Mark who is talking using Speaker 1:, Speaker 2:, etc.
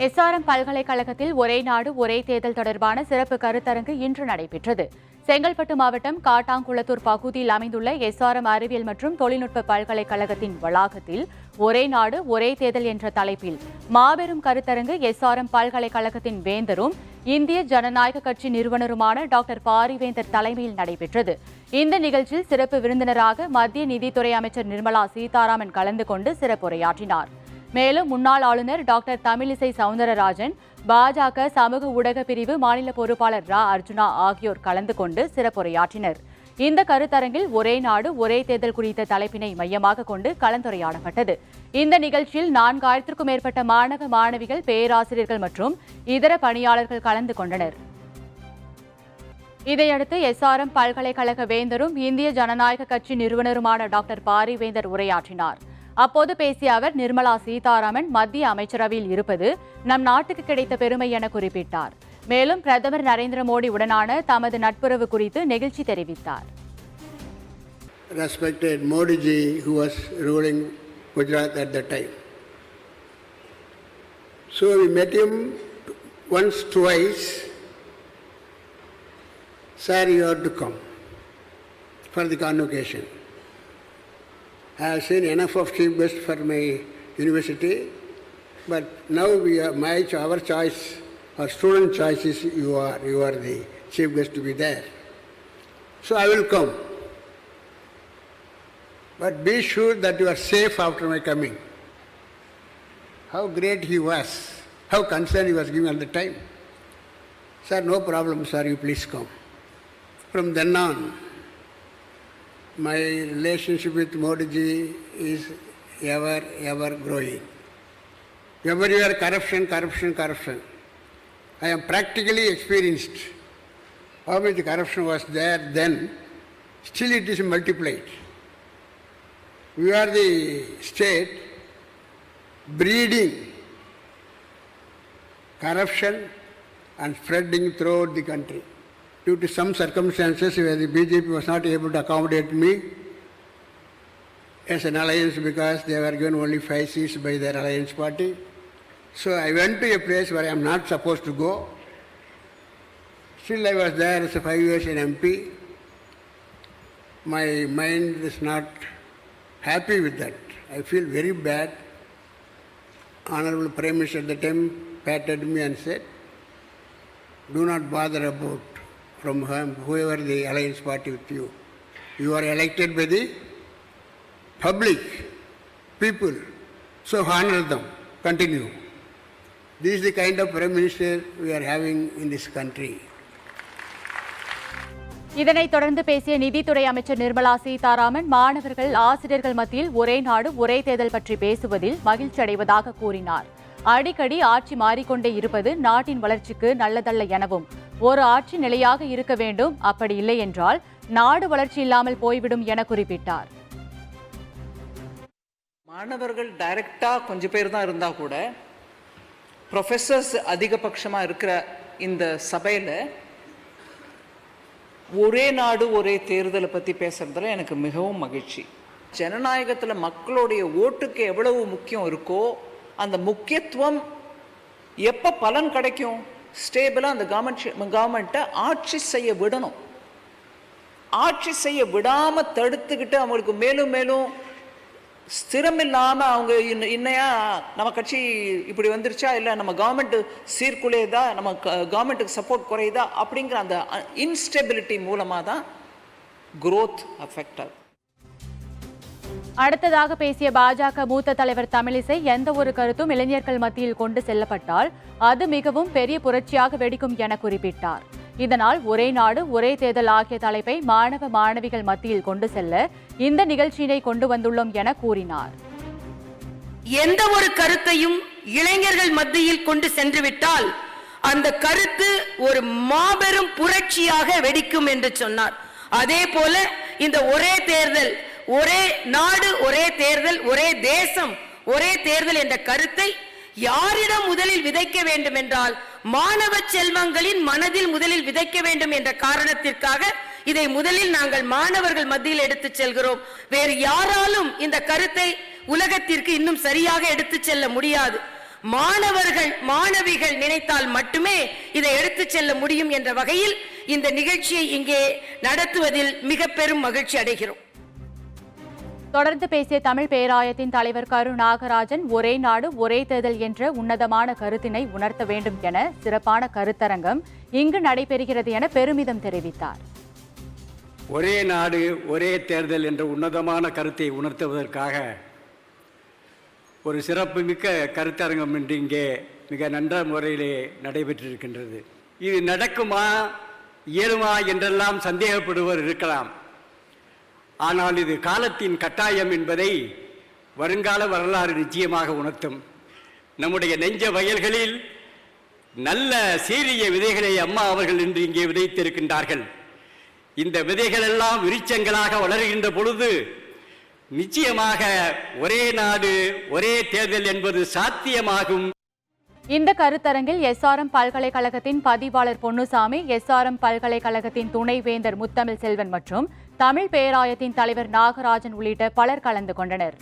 Speaker 1: SRM பல்கலைக்கழகத்தில் ஒரே நாடு ஒரே தேர்தல் தொடர்பான சிறப்பு கருத்தரங்கு இன்று நடைபெற்றது. செங்கல்பட்டு மாவட்டம் காட்டாங்குளத்தூர் பகுதியில் அமைந்துள்ள எஸ்ஆர்எம் அறிவியல் மற்றும் தொழில்நுட்ப பல்கலைக்கழகத்தின் வளாகத்தில் ஒரே நாடு ஒரே தேர்தல் என்ற தலைப்பில் மாபெரும் கருத்தரங்கு எஸ்ஆர்எம் பல்கலைக்கழகத்தின் வேந்தரும் இந்திய ஜனநாயக கட்சி நிறுவனருமான டாக்டர் பாரிவேந்தர் தலைமையில் நடைபெற்றது. இந்த நிகழ்ச்சியில் சிறப்பு விருந்தினராக மத்திய நிதித்துறை அமைச்சர் நிர்மலா சீதாராமன் கலந்து கொண்டு சிறப்புரையாற்றினார். மேலும் முன்னாள் ஆளுநர் டாக்டர் தமிழிசை சவுந்தரராஜன், பாஜக சமூக ஊடக பிரிவு மாநில பொறுப்பாளர் ரா அர்ஜுனா ஆகியோர் கலந்து கொண்டு சிறப்புரையாற்றினர். இந்த கருத்தரங்கில் ஒரே நாடு ஒரே தேர்தல் குறித்த தலைப்பினை மையமாக கொண்டு கலந்துரையாடப்பட்டது. இந்த நிகழ்ச்சியில் 4000க்கும் மேற்பட்ட மாணவ மாணவிகள், பேராசிரியர்கள் மற்றும் இதர பணியாளர்கள் கலந்து கொண்டனர். இதையடுத்து எஸ்ஆர்எம் பல்கலைக்கழக வேந்தரும் இந்திய ஜனநாயக கட்சி நிறுவனருமான டாக்டர் பாரிவேந்தர் உரையாற்றினார். அப்போது பேசிய அவர், நிர்மலா சீதாராமன் மத்திய அமைச்சரவையில் இருப்பது நம் நாட்டுக்கு கிடைத்த பெருமை என குறிப்பிட்டார். மேலும் பிரதமர் நரேந்திர மோடி உடனான தமது நட்புறவு குறித்து நெகிழ்ச்சி தெரிவித்தார்.
Speaker 2: Respected Modi ji, who was ruling Gujarat at that time. So we met him once, twice. Sir, you have to come for the convocation. I have seen enough of chief guest for my university, but now our choice, our student choice is you are the chief guest to be there. So I will come. But be sure that you are safe after my coming. How great he was, how concerned he was giving at the time. Sir, no problem, sir, you please come. From then on, my relationship with Modi ji is ever growing. Everywhere corruption. I am practically experienced how much corruption was there then. Still it is multiplied. We are the state breeding corruption and spreading throughout the country. Due to some circumstances where the BJP was not able to accommodate me as an alliance because they were given only 5 seats by their alliance party. So I went to a place where I am not supposed to go. Still I was there as a 5 years in MP. My mind is not happy with that. I feel very bad. Honorable Prime Minister at the time patted me and said, do not bother about from whoever the alliance party with you. You are elected by the public, people. So honor them. Continue. This is the kind of Prime Minister we are having in this country.
Speaker 1: இதனைத் தொடர்ந்து பேசிய நிதித்துறை அமைச்சர் நிர்மலா சீதாராமன், மாணவர்கள், ஆசிரியர்கள் மத்தியில் ஒரே நாடு ஒரே தேர்தல் பற்றி பேசுவதில் மகிழ்ச்சி அடைவதாக கூறினார். அடிக்கடி ஆட்சி மாறிக்கொண்டே இருப்பது நாட்டின் வளர்ச்சிக்கு நல்லதல்ல எனவும், ஒரு ஆட்சி நிலையாக இருக்க வேண்டும், அப்படி இல்லை என்றால் நாடு வளர்ச்சி இல்லாமல் போய்விடும் என குறிப்பிட்டார்.
Speaker 3: மாணவர்கள் டைரக்டா கொஞ்சம் பேர் தான் இருந்தா கூட ப்ரொஃபசர்ஸ் அதிகபட்சமா இருக்கிற இந்த சபையில ஒரே நாடு ஒரே தேர்தலை பத்தி பேசுறதுல எனக்கு மிகவும் மகிழ்ச்சி. ஜனநாயகத்துல மக்களுடைய ஓட்டுக்கு எவ்வளவு முக்கியம் இருக்கோ அந்த முக்கியத்துவம் எப்ப பலன் கிடைக்கும், ஸ்டேபிளா அந்த கவர்மெண்ட்டை ஆட்சி செய்ய விடணும். ஆட்சி செய்ய விடாம தடுத்துக்கிட்டு அவங்களுக்கு மேலும் மேலும் ஸ்திரம் இல்லாம அவங்க இன்னையா நம்ம கட்சி இப்படி வந்துருச்சா, இல்லை நம்ம கவர்மெண்ட் சீர்குலையுதா, நம்ம கவர்மெண்ட்டுக்கு சப்போர்ட் குறையுதா அப்படிங்கிற அந்த இன்ஸ்டெபிலிட்டி மூலமா தான் growth அஃபெக்ட் ஆகுது.
Speaker 1: அடுத்ததாக பேசிய பாஜக மூத்த தலைவர் தமிழிசை, எந்த ஒரு கருத்தும் இளைஞர்கள் மத்தியில் கொண்டு செல்லப்பட்டால் அது மிகவும் பெரிய புரட்சியாக வெடிக்கும் என குறிப்பிட்டார். இதனால் ஒரே நாடு ஒரே தேர்தல் ஆகிய தலைப்பை மாணவ மாணவிகள் மத்தியில் கொண்டு செல்ல இந்த நிகழ்ச்சியினை கொண்டு வந்துள்ளோம் என கூறினார்.
Speaker 4: எந்த ஒரு கருத்தையும் இளைஞர்கள் மத்தியில் கொண்டு சென்றுவிட்டால் அந்த கருத்து ஒரு மாபெரும் புரட்சியாக வெடிக்கும் என்று சொன்னார். அதே போல இந்த ஒரே தேர்தல், ஒரே நாடு ஒரே தேர்தல், ஒரே தேசம் ஒரே தேர்தல் என்ற கருத்தை யாரிடம் முதலில் விதைக்க வேண்டும் என்றால் மாணவ செல்வங்களின் மனதில் முதலில் விதைக்க வேண்டும் என்ற காரணத்திற்காக இதை முதலில் நாங்கள் மாணவர்கள் மத்தியில் எடுத்துச் செல்கிறோம். வேறு யாராலும் இந்த கருத்தை உலகத்திற்கு இன்னும் சரியாக எடுத்துச் செல்ல முடியாது. மாணவர்கள் மாணவிகள் நினைத்தால் மட்டுமே இதை எடுத்துச் செல்ல முடியும் என்ற வகையில் இந்த நிகழ்ச்சியை இங்கே நடத்துவதில் மிக பெரும் மகிழ்ச்சி அடைகிறோம்.
Speaker 1: தொடர்ந்து பேசிய தமிழ் பேராயத்தின் தலைவர் கரு நாகராஜன், ஒரே நாடு ஒரே தேர்தல் என்ற உன்னதமான கருத்தினை உணர்த்த வேண்டும் என சிறப்பான கருத்தரங்கம் இங்கு நடைபெறுகிறது என பெருமிதம் தெரிவித்தார்.
Speaker 5: ஒரே நாடு ஒரே தேர்தல் என்ற உன்னதமான கருத்தை உணர்த்துவதற்காக ஒரு சிறப்புமிக்க கருத்தரங்கம் இன்று இங்கே மிக நன்ற முறையிலே நடைபெற்றிருக்கின்றது. இது நடக்குமா இயலுமா என்றெல்லாம் சந்தேகப்படுவர் இருக்கலாம். ஆனால் இது காலத்தின் கட்டாயம் என்பதை வருங்கால வரலாறு நிச்சயமாக உணர்த்தும். நம்முடைய நெஞ்ச வயல்களில் நல்ல சீரிய விதைகளை அம்மா அவர்கள் இன்று இங்கே விதைத்திருக்கின்றார்கள். இந்த விதைகள் எல்லாம் விருட்சங்களாக வளர்கின்ற பொழுது நிச்சயமாக ஒரே நாடு ஒரே தேர்தல் என்பது சாத்தியமாகும்.
Speaker 1: இந்த கருத்தரங்கில் எஸ்ஆர்எம் பல்கலைக்கழகத்தின் பதிவாளர் பொன்னுசாமி, எஸ்ஆர்எம் பல்கலைக்கழகத்தின் துணைவேந்தர் முத்தமிழ் செல்வன் மற்றும் தமிழ் பேராயத்தின் தலைவர் நாகராஜன் உள்ளிட்ட பலர் கலந்து கொண்டனர்.